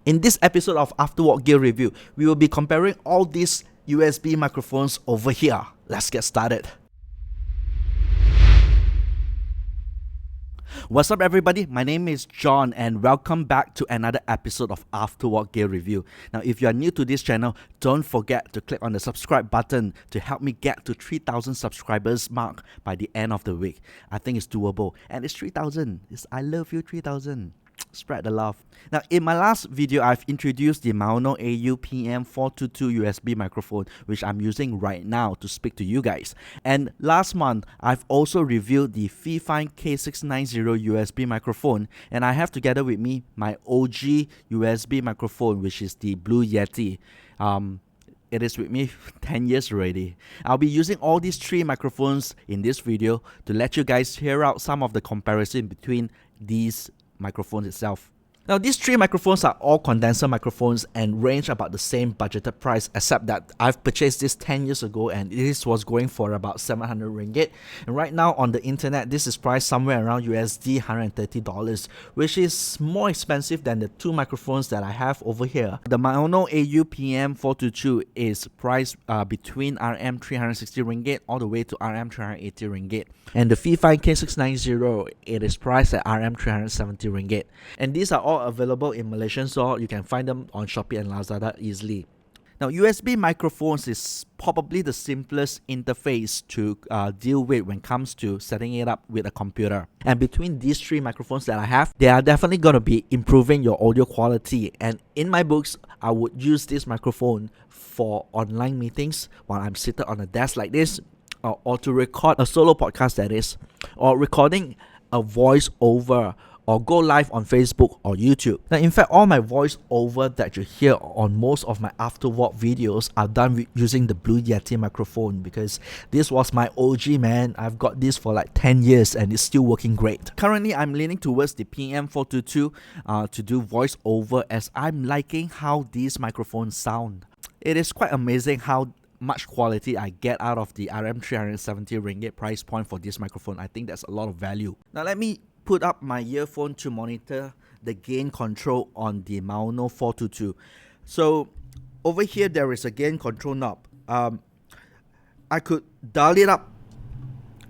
In this episode of Afterwork Gear Review, we will be comparing all these USB microphones over here. Let's get started. What's up everybody, my name is John and welcome back to another episode of Afterwork Gear Review. Now if you are new to this channel, don't forget to click on the subscribe button to help me get to 3,000 subscribers mark by the end of the week. I think it's doable and it's 3,000. I love you 3,000. Spread the love. Now in my last video, I've introduced the Maono AU-PM422 USB microphone, which I'm using right now to speak to you guys. And last month, I've also reviewed the Fifine K690 USB microphone, and I have together with me my OG USB microphone, which is the Blue Yeti. It is with me 10 years already. I'll be using all these three microphones in this video to let you guys hear out some of the comparison between these microphones itself. Now these three microphones are all condenser microphones and range about the same budgeted price, except that I've purchased this 10 years ago and this was going for about 700 ringgit. And right now on the internet, this is priced somewhere around USD $130, which is more expensive than the two microphones that I have over here. The Maono AU-PM422 is priced between RM 360 ringgit all the way to RM 380 ringgit. And the Fifine K690, it is priced at RM 370 ringgit. And these are all available in Malaysian store. You can find them on Shopee and Lazada easily. Now USB microphones is probably the simplest interface to deal with when it comes to setting it up with a computer. And between these three microphones that I have, they are definitely going to be improving your audio quality. And in my books, I would use this microphone for online meetings while I'm seated on a desk like this, or to record a solo podcast, that is, or recording a voice over, or go live on Facebook or YouTube. Now in fact, all my voice over that you hear on most of my afterwork videos are done using the Blue Yeti microphone, because this was my OG, man. I've got this for like 10 years and it's still working great. Currently I'm leaning towards the PM422 to do voice over, as I'm liking how these microphones sound. It is quite amazing how much quality I get out of the RM 370 ringgit price point for this microphone. I think that's a lot of value. Now let me put up my earphone to monitor the gain control on the Maono 422. So over here there is a gain control knob. I could dial it up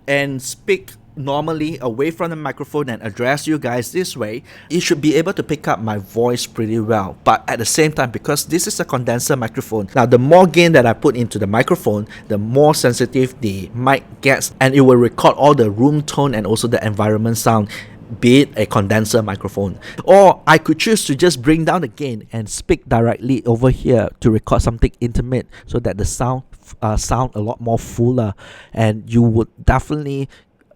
and speak normally away from the microphone and address you guys this way. It should be able to pick up my voice pretty well, but at the same time, because this is a condenser microphone, now the more gain that I put into the microphone, the more sensitive the mic gets, and it will record all the room tone and also the environment sound, be it a condenser microphone. Or I could choose to just bring down the gain and speak directly over here to record something intimate, so that the sound a lot more fuller, and you would definitely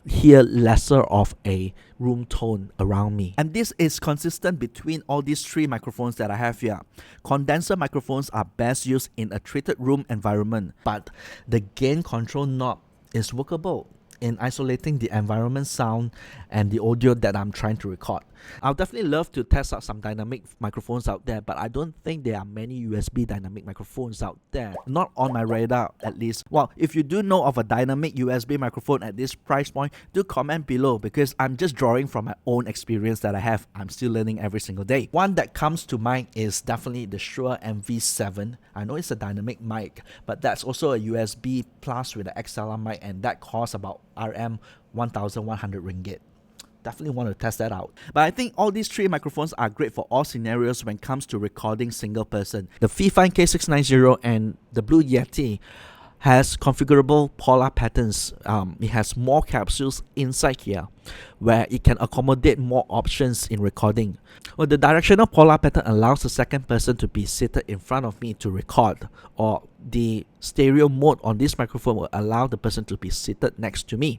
hear lesser of a room tone around me. And this is consistent between all these three microphones that I have here. Condenser microphones are best used in a treated room environment, but the gain control knob is workable in isolating the environment sound and the audio that I'm trying to record. I'll definitely love to test out some dynamic microphones out there, but I don't think there are many USB dynamic microphones out there. Not on my radar, at least. Well, if you do know of a dynamic USB microphone at this price point, do comment below, because I'm just drawing from my own experience that I have. I'm still learning every single day. One that comes to mind is definitely the Shure MV7. I know it's a dynamic mic, but that's also a USB plus with an XLR mic, and that costs about RM 1,100 ringgit. Definitely want to test that out. But I think all these three microphones are great for all scenarios when it comes to recording single person. The Fifine K690 and the Blue Yeti has configurable polar patterns. It has more capsules inside here where it can accommodate more options in recording. Well, the directional polar pattern allows the second person to be seated in front of me to record, or the stereo mode on this microphone will allow the person to be seated next to me.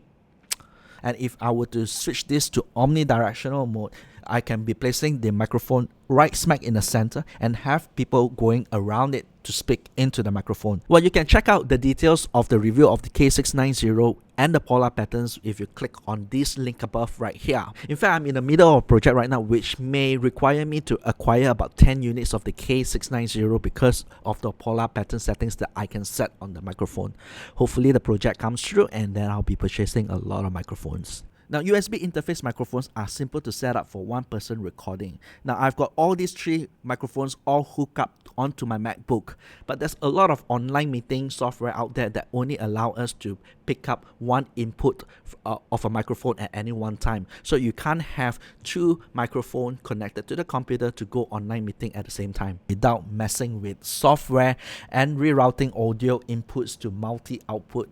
And if I were to switch this to omnidirectional mode, I can be placing the microphone right smack in the center and have people going around it to speak into the microphone. Well, you can check out the details of the review of the K690 and the polar patterns if you click on this link above right here. In fact, I'm in the middle of a project right now which may require me to acquire about 10 units of the K690 because of the polar pattern settings that I can set on the microphone. Hopefully the project comes through and then I'll be purchasing a lot of microphones. Now, USB interface microphones are simple to set up for one-person recording. Now, I've got all these 3 microphones all hooked up onto my MacBook, but there's a lot of online meeting software out there that only allow us to pick up one input of a microphone at any one time. So you can't have 2 microphones connected to the computer to go online meeting at the same time without messing with software and rerouting audio inputs to multi-output,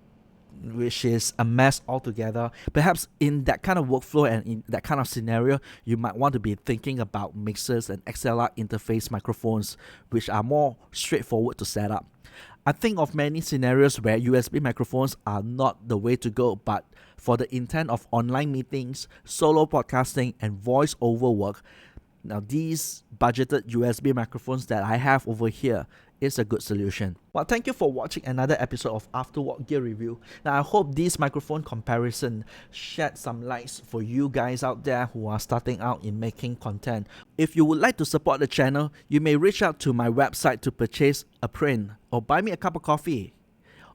which is a mess altogether. Perhaps in that kind of workflow and in that kind of scenario, you might want to be thinking about mixers and XLR interface microphones, which are more straightforward to set up. I think of many scenarios where USB microphones are not the way to go, but for the intent of online meetings, solo podcasting, and voice over work, now these budgeted USB microphones that I have over here is a good solution. Well, thank you for watching another episode of Afterwork Gear Review. Now, I hope this microphone comparison shed some lights for you guys out there who are starting out in making content. If you would like to support the channel, you may reach out to my website to purchase a print or buy me a cup of coffee,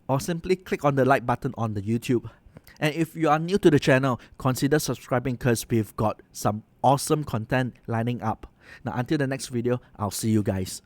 or simply click on the like button on the YouTube. And if you are new to the channel, consider subscribing because we've got some awesome content lining up. Now, until the next video, I'll see you guys.